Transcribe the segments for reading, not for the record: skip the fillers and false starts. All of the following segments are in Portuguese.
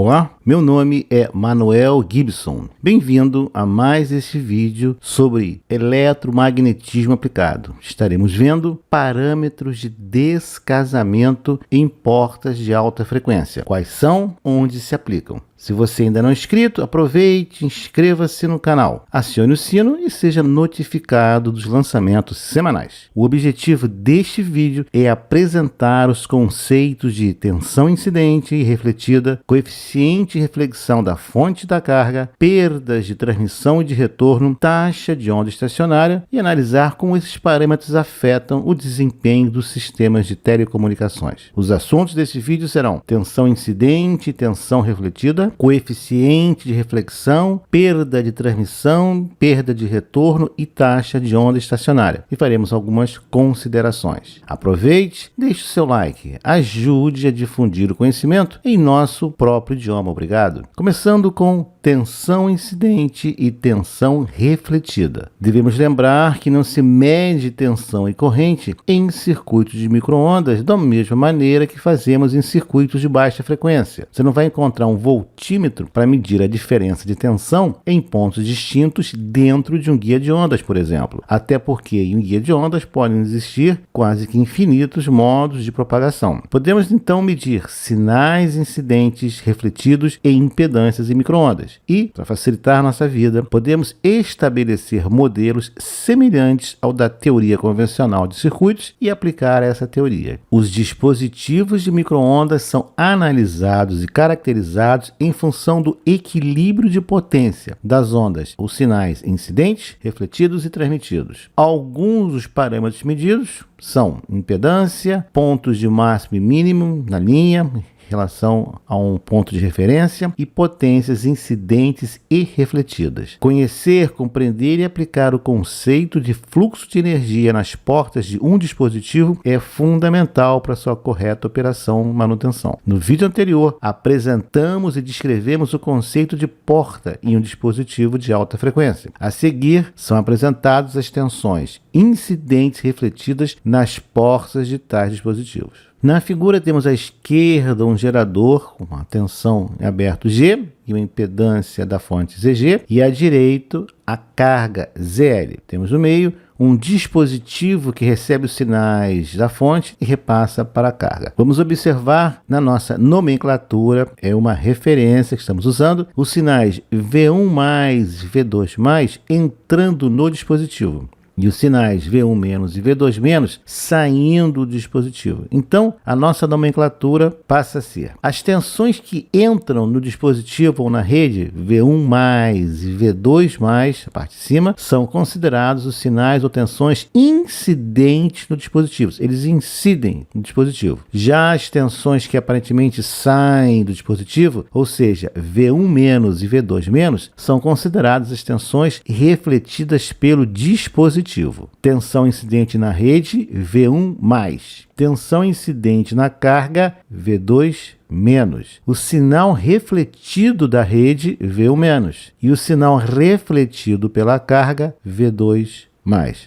Olá, meu nome é Manuel Gibson. Bem-vindo a mais esse vídeo sobre eletromagnetismo aplicado. Estaremos vendo parâmetros de descasamento em portas de alta frequência. Quais são, onde se aplicam. Se você ainda não é inscrito, aproveite, inscreva-se no canal, acione o sino e seja notificado dos lançamentos semanais. O objetivo deste vídeo é apresentar os conceitos de tensão incidente e refletida, coeficiente de reflexão da fonte da carga, perdas de transmissão e de retorno, taxa de onda estacionária e analisar como esses parâmetros afetam o desempenho dos sistemas de telecomunicações. Os assuntos desse vídeo serão tensão incidente e tensão refletida, coeficiente de reflexão, perda de transmissão, perda de retorno e taxa de onda estacionária. E faremos algumas considerações. Aproveite, deixe o seu like, ajude a difundir o conhecimento em nosso próprio idioma. Obrigado. Começando com tensão incidente e tensão refletida. Devemos lembrar que não se mede tensão e corrente em circuitos de micro-ondas da mesma maneira que fazemos em circuitos de baixa frequência. Você não vai encontrar um voltímetro para medir a diferença de tensão em pontos distintos dentro de um guia de ondas, por exemplo. Até porque em um guia de ondas podem existir quase que infinitos modos de propagação. Podemos então medir sinais incidentes refletidos e impedâncias em micro-ondas. E, para facilitar nossa vida, podemos estabelecer modelos semelhantes ao da teoria convencional de circuitos e aplicar essa teoria. Os dispositivos de micro-ondas são analisados e caracterizados em função do equilíbrio de potência das ondas, os sinais incidentes, refletidos e transmitidos. Alguns dos parâmetros medidos são impedância, pontos de máximo e mínimo na linha, em relação a um ponto de referência e potências incidentes e refletidas. Conhecer, compreender e aplicar o conceito de fluxo de energia nas portas de um dispositivo é fundamental para sua correta operação e manutenção. No vídeo anterior, apresentamos e descrevemos o conceito de porta em um dispositivo de alta frequência. A seguir, são apresentadas as tensões incidentes refletidas nas portas de tais dispositivos. Na figura temos à esquerda um gerador com uma tensão em aberto G e uma impedância da fonte ZG, e à direita a carga ZL. Temos no meio um dispositivo que recebe os sinais da fonte e repassa para a carga. Vamos observar na nossa nomenclatura, é uma referência que estamos usando, os sinais V1+, V2+, entrando no dispositivo. E os sinais V1- e V2- saindo do dispositivo. Então, a nossa nomenclatura passa a ser: as tensões que entram no dispositivo ou na rede, V1+ e V2+, a parte de cima, são considerados os sinais ou tensões incidentes no dispositivo. Eles incidem no dispositivo. Já as tensões que aparentemente saem do dispositivo, ou seja, V1- e V2-, são consideradas as tensões refletidas pelo dispositivo. Tensão incidente na rede, V1+. Tensão incidente na carga, V2-. O sinal refletido da rede, V1-. E o sinal refletido pela carga, V2+.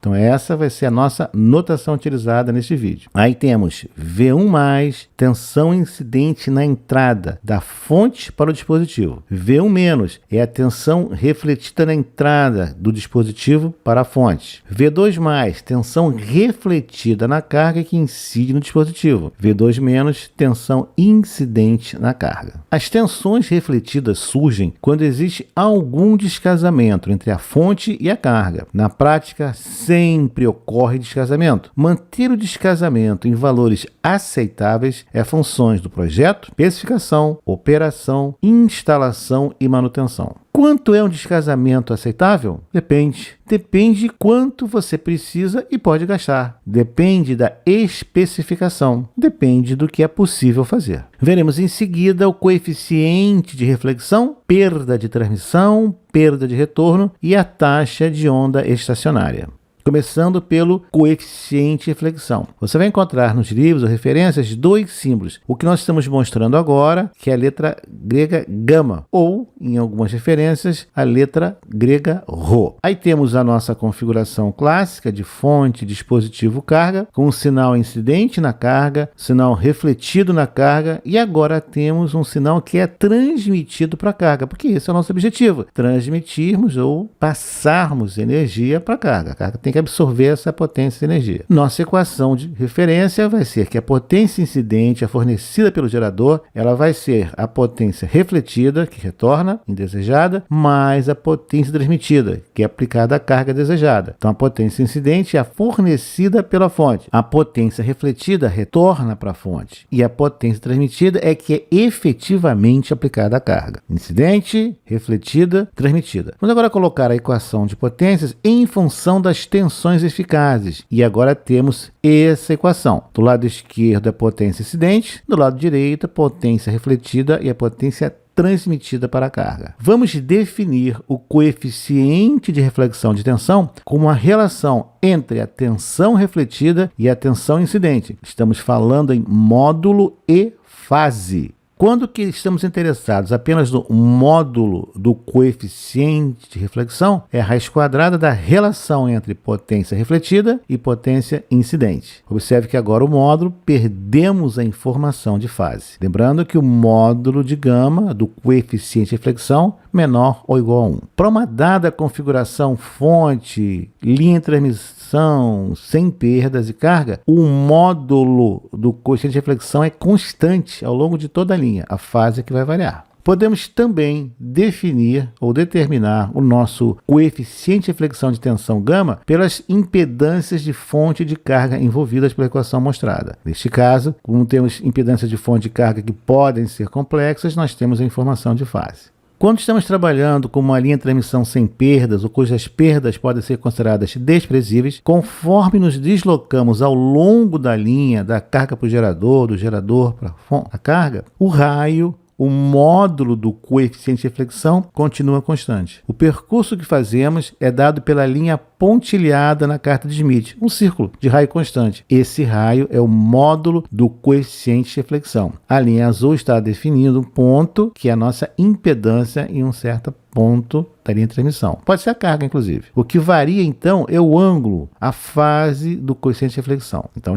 Então essa vai ser a nossa notação utilizada neste vídeo. Aí temos V1+, tensão incidente na entrada da fonte para o dispositivo. V1- é a tensão refletida na entrada do dispositivo para a fonte. V2+, tensão refletida na carga que incide no dispositivo. V2-, tensão incidente na carga. As tensões refletidas surgem quando existe algum descasamento entre a fonte e a carga. Na prática, sempre ocorre descasamento. Manter o descasamento em valores aceitáveis é funções do projeto, especificação, operação, instalação e manutenção. Quanto é um descasamento aceitável? Depende. Depende de quanto você precisa e pode gastar. Depende da especificação. Depende do que é possível fazer. Veremos em seguida o coeficiente de reflexão, perda de transmissão, perda de retorno e a taxa de onda estacionária. começando pelo coeficiente de reflexão. Você vai encontrar nos livros ou referências dois símbolos. O que nós estamos mostrando agora, que é a letra grega gama, ou, em algumas referências, a letra grega rho. Aí temos a nossa configuração clássica de fonte, dispositivo, carga, com um sinal incidente na carga, sinal refletido na carga, e agora temos um sinal que é transmitido para a carga, porque esse é o nosso objetivo, transmitirmos ou passarmos energia para a carga. A carga tem que absorver essa potência de energia. Nossa equação de referência vai ser que a potência incidente é fornecida pelo gerador, ela vai ser a potência refletida, que retorna, indesejada, mais a potência transmitida, que é aplicada à carga desejada. Então a potência incidente é a fornecida pela fonte. A potência refletida retorna para a fonte. E a potência transmitida é que é efetivamente aplicada à carga. Incidente, refletida, transmitida. Vamos agora colocar a equação de potências em função das tensões eficazes. E agora temos essa equação. Do lado esquerdo a potência incidente, do lado direito a potência refletida e a potência transmitida para a carga. Vamos definir o coeficiente de reflexão de tensão como a relação entre a tensão refletida e a tensão incidente. Estamos falando em módulo e fase. Quando que estamos interessados apenas no módulo do coeficiente de reflexão, é a raiz quadrada da relação entre potência refletida e potência incidente. Observe que agora o módulo perdemos a informação de fase. Lembrando que o módulo de gama do coeficiente de reflexão menor ou igual a 1. Para uma dada configuração fonte, linha de transmissão, sem perdas e carga, o módulo do coeficiente de reflexão é constante ao longo de toda a linha. A fase é que vai variar. Podemos também definir ou determinar o nosso coeficiente de reflexão de tensão gama pelas impedâncias de fonte de carga envolvidas pela equação mostrada. Neste caso, como temos impedâncias de fonte de carga que podem ser complexas, nós temos a informação de fase. Quando estamos trabalhando com uma linha de transmissão sem perdas ou cujas perdas podem ser consideradas desprezíveis, conforme nos deslocamos ao longo da linha, da carga para o gerador, do gerador para a carga, o raio, o módulo do coeficiente de reflexão continua constante. O percurso que fazemos é dado pela linha pontilhada na carta de Schmidt, um círculo de raio constante. Esse raio é o módulo do coeficiente de reflexão. A linha azul está definindo um ponto que é a nossa impedância em um certo ponto da linha de transmissão. Pode ser a carga, inclusive. O que varia, então, é o ângulo, a fase do coeficiente de reflexão. Então,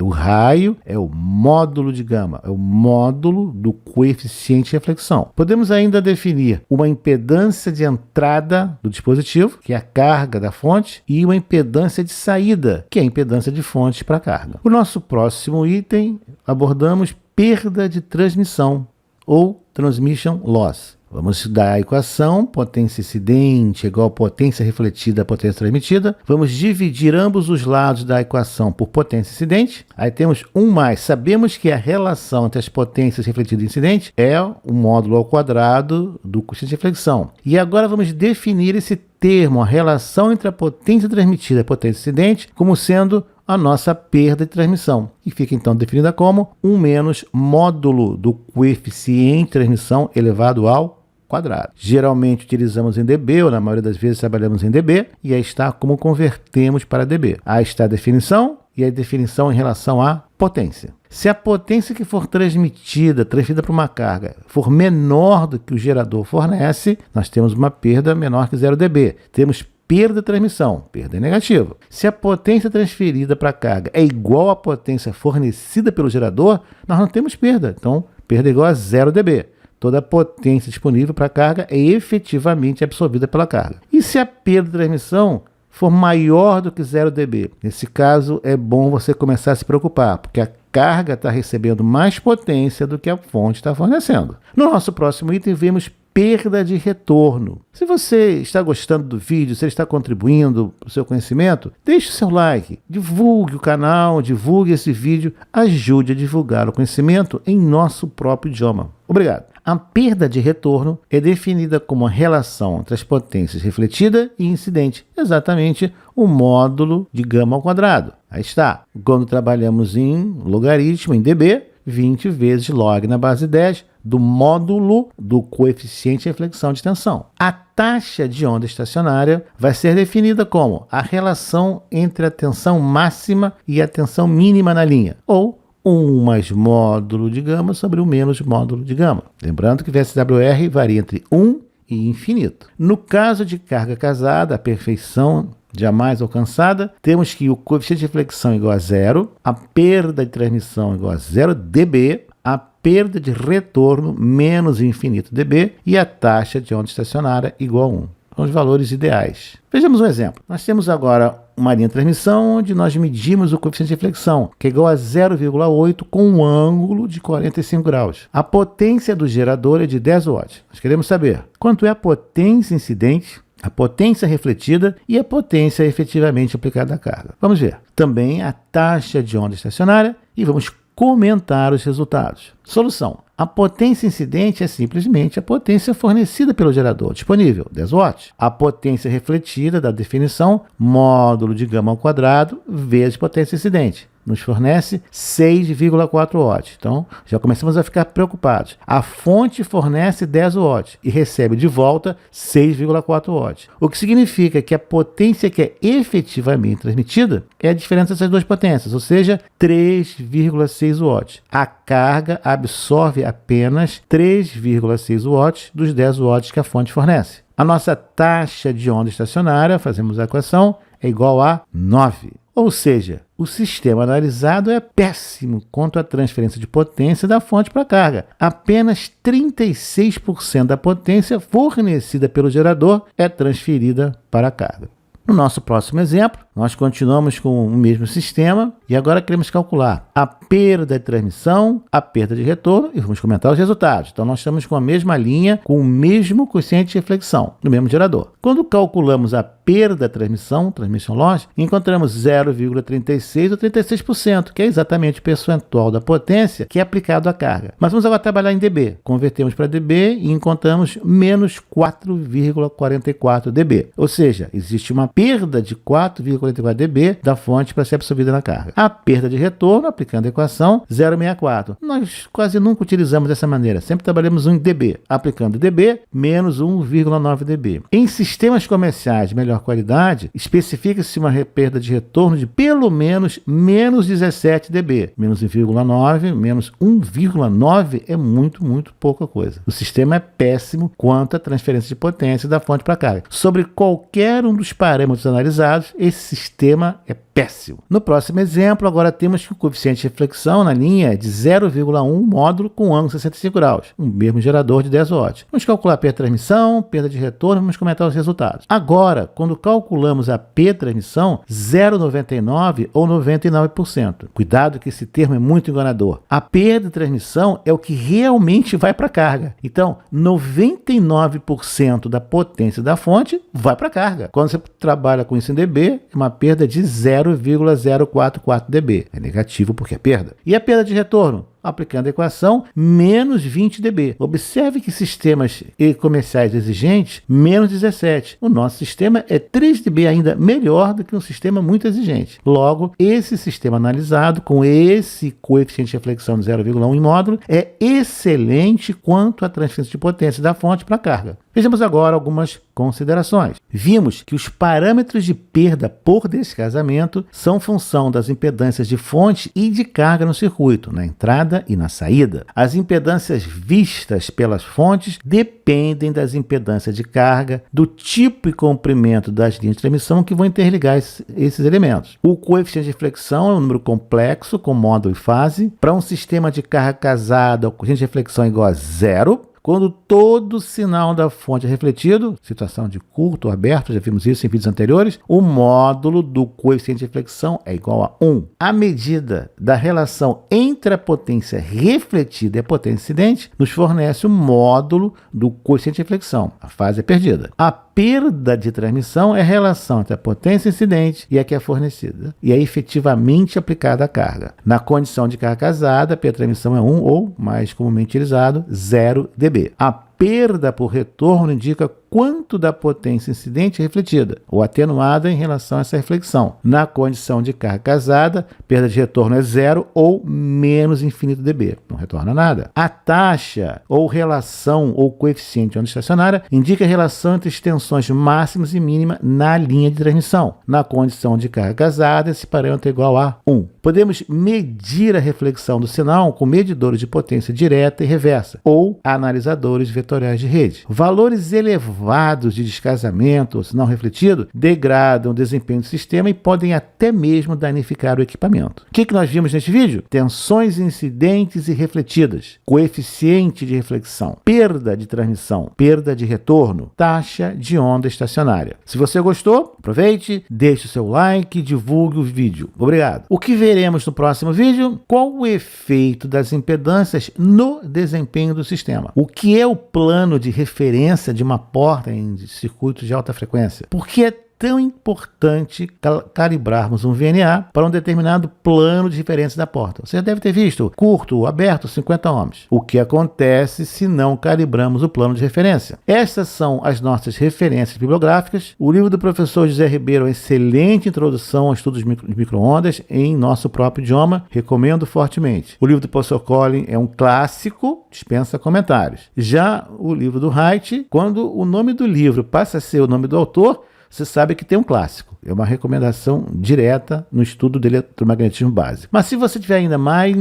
o raio é o módulo de gama, é o módulo do coeficiente de reflexão. Podemos ainda definir uma impedância de entrada do dispositivo, que é a carga da fonte, e uma impedância de saída, que é a impedância de fonte para a carga. O nosso próximo item, abordamos perda de transmissão, ou transmission loss. Vamos estudar a equação, potência incidente igual a potência refletida, potência transmitida. Vamos dividir ambos os lados da equação por potência incidente. Aí temos um mais. Sabemos que a relação entre as potências refletida e incidente é o módulo ao quadrado do coeficiente de reflexão. E agora vamos definir esse termo, a relação entre a potência transmitida e a potência incidente, como sendo a nossa perda de transmissão. E fica então definida como 1 menos módulo do coeficiente de transmissão elevado ao quadrado. Geralmente utilizamos em dB, ou na maioria das vezes trabalhamos em dB, e aí está como convertemos para dB. Aí está a definição, e a definição em relação à potência. Se a potência que for transmitida para uma carga, for menor do que o gerador fornece, nós temos uma perda menor que 0 dB. Temos perda de transmissão, perda é negativa. Se a potência transferida para a carga é igual à potência fornecida pelo gerador, nós não temos perda. Então, perda é igual a 0 dB. Toda a potência disponível para a carga é efetivamente absorvida pela carga. E se a perda de transmissão for maior do que 0 dB? Nesse caso, é bom você começar a se preocupar, porque a carga está recebendo mais potência do que a fonte está fornecendo. No nosso próximo item, vemos perda de retorno. Se você está gostando do vídeo, se ele está contribuindo para o seu conhecimento, deixe o seu like, divulgue o canal, divulgue esse vídeo, ajude a divulgar o conhecimento em nosso próprio idioma. Obrigado. A perda de retorno é definida como a relação entre as potências refletida e incidente, exatamente o módulo de gama ao quadrado. Aí está. Quando trabalhamos em logaritmo, em dB, 20 vezes log na base 10 do módulo do coeficiente de reflexão de tensão. A taxa de onda estacionária vai ser definida como a relação entre a tensão máxima e a tensão mínima na linha, ou 1 mais módulo de gama sobre 1 menos módulo de gama. Lembrando que VSWR varia entre 1 e infinito. No caso de carga casada, a perfeição jamais alcançada, temos que o coeficiente de reflexão é igual a 0, a perda de transmissão é igual a 0 dB, a perda de retorno menos infinito dB e a taxa de onda estacionária igual a 1. São os valores ideais. Vejamos um exemplo. Nós temos agora uma linha de transmissão onde nós medimos o coeficiente de reflexão, que é igual a 0,8 com um ângulo de 45 graus. A potência do gerador é de 10 watts. Nós queremos saber quanto é a potência incidente, a potência refletida e a potência efetivamente aplicada à carga. Vamos ver. Também a taxa de onda estacionária e vamos comentar os resultados. Solução. A potência incidente é simplesmente a potência fornecida pelo gerador, disponível, 10 watts. A potência refletida da definição, módulo de gama ao quadrado, vezes potência incidente, nos fornece 6,4 watts. Então, já começamos a ficar preocupados. A fonte fornece 10 watts e recebe de volta 6,4 watts. O que significa que a potência que é efetivamente transmitida é a diferença dessas duas potências, ou seja, 3,6 watts. A carga absorve apenas 3,6 watts dos 10 watts que a fonte fornece. A nossa taxa de onda estacionária, fazemos a equação, é igual a 9. Ou seja, o sistema analisado é péssimo quanto à transferência de potência da fonte para a carga. Apenas 36% da potência fornecida pelo gerador é transferida para a carga. No nosso próximo exemplo, nós continuamos com o mesmo sistema e agora queremos calcular a perda de transmissão, a perda de retorno e vamos comentar os resultados. Então, nós estamos com a mesma linha, com o mesmo coeficiente de reflexão, no mesmo gerador. Quando calculamos a perda de transmissão, transmission loss, encontramos 0,36 ou 36%, que é exatamente o percentual da potência que é aplicado à carga. Mas vamos agora trabalhar em dB. Convertemos para dB e encontramos menos 4,44 dB. Ou seja, existe uma perda de 4,44 dB da fonte para ser absorvida na carga. A perda de retorno, aplicando a equação, 0,64. Nós quase nunca utilizamos dessa maneira, sempre trabalhamos em dB. Aplicando dB, menos 1,9 dB. Em sistemas comerciais de melhor qualidade, especifica-se uma perda de retorno de pelo menos menos 17 dB. Menos 1,9, menos 1,9 é muito pouca coisa. O sistema é péssimo quanto à transferência de potência da fonte para a carga. Sobre qualquer um dos parâmetros analisados, esse sistema é péssimo. No próximo exemplo, agora temos que o coeficiente de reflexão na linha é de 0,1 módulo com ângulo 65 graus, um mesmo gerador de 10 watts. Vamos calcular a perda de transmissão, perda de retorno, vamos comentar os resultados. Agora, quando calculamos a perda de transmissão, 0,99 ou 99%. Cuidado que esse termo é muito enganador. A perda de transmissão é o que realmente vai para a carga. Então, 99% da potência da fonte vai para a carga. Quando você trabalha com isso em dB, é uma perda de 0,044 dB. É negativo porque é perda. E a perda de retorno? Aplicando a equação, menos 20 dB. Observe que sistemas comerciais exigentes, menos 17. O nosso sistema é 3 dB ainda melhor do que um sistema muito exigente. Logo, esse sistema analisado com esse coeficiente de reflexão de 0,1 em módulo é excelente quanto à transferência de potência da fonte para a carga. Vejamos agora algumas considerações. Vimos que os parâmetros de perda por descasamento são função das impedâncias de fonte e de carga no circuito, na entrada e na saída. As impedâncias vistas pelas fontes dependem das impedâncias de carga, do tipo e comprimento das linhas de transmissão que vão interligar esses elementos. O coeficiente de reflexão é um número complexo com módulo e fase. Para um sistema de carga casada, o coeficiente de reflexão é igual a 0. Quando todo sinal da fonte é refletido, situação de curto ou aberto, já vimos isso em vídeos anteriores, o módulo do coeficiente de reflexão é igual a 1. A medida da relação entre a potência refletida e a potência incidente nos fornece o módulo do coeficiente de reflexão. A fase é perdida. A perda de transmissão é a relação entre a potência incidente e a que é fornecida, e é efetivamente aplicada à carga. Na condição de carga casada, a perda de transmissão é 1 ou, mais comumente utilizado, 0 dB. A perda por retorno indica quanto da potência incidente é refletida ou atenuada em relação a essa reflexão. Na condição de carga casada, perda de retorno é 0 ou menos infinito dB, não retorna nada. A taxa ou relação ou coeficiente de onda estacionária indica a relação entre as tensões máximas e mínimas na linha de transmissão. Na condição de carga casada, esse parâmetro é igual a 1. Podemos medir a reflexão do sinal com medidores de potência direta e reversa ou analisadores vetoriais de rede. Valores elevados de descasamento ou sinal refletido degradam o desempenho do sistema e podem até mesmo danificar o equipamento. O que nós vimos neste vídeo? Tensões incidentes e refletidas, coeficiente de reflexão, perda de transmissão, perda de retorno, taxa de onda estacionária. Se você gostou, aproveite, deixe o seu like e divulgue o vídeo. Obrigado. O que veremos no próximo vídeo? Qual o efeito das impedâncias no desempenho do sistema? O que é o plano de referência de uma porta em circuitos de alta frequência? Por que é tão importante calibrarmos um VNA para um determinado plano de referência da porta? Você deve ter visto curto, aberto, 50 ohms. O que acontece se não calibramos o plano de referência? Estas são as nossas referências bibliográficas. O livro do professor José Ribeiro é uma excelente introdução aos estudos de microondas em nosso próprio idioma. Recomendo fortemente. O livro do professor Collin é um clássico, dispensa comentários. Já o livro do Wright, quando o nome do livro passa a ser o nome do autor, você sabe que tem um clássico. É uma recomendação direta no estudo do eletromagnetismo básico. Mas se você tiver ainda mais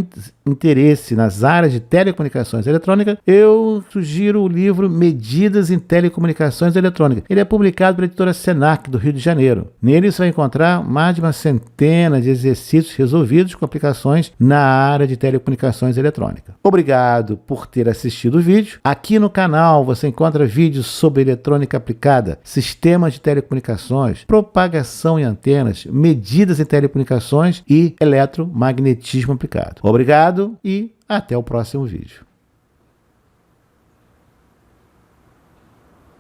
interesse nas áreas de telecomunicações eletrônicas, eu sugiro o livro Medidas em Telecomunicações Eletrônicas. Ele é publicado pela editora Senac, do Rio de Janeiro. Nele você vai encontrar mais de uma centena de exercícios resolvidos com aplicações na área de telecomunicações eletrônicas. Obrigado por ter assistido o vídeo. Aqui no canal você encontra vídeos sobre eletrônica aplicada, sistemas de telecomunicações, propagação em antenas, medidas em telecomunicações e eletromagnetismo aplicado. Obrigado e até o próximo vídeo.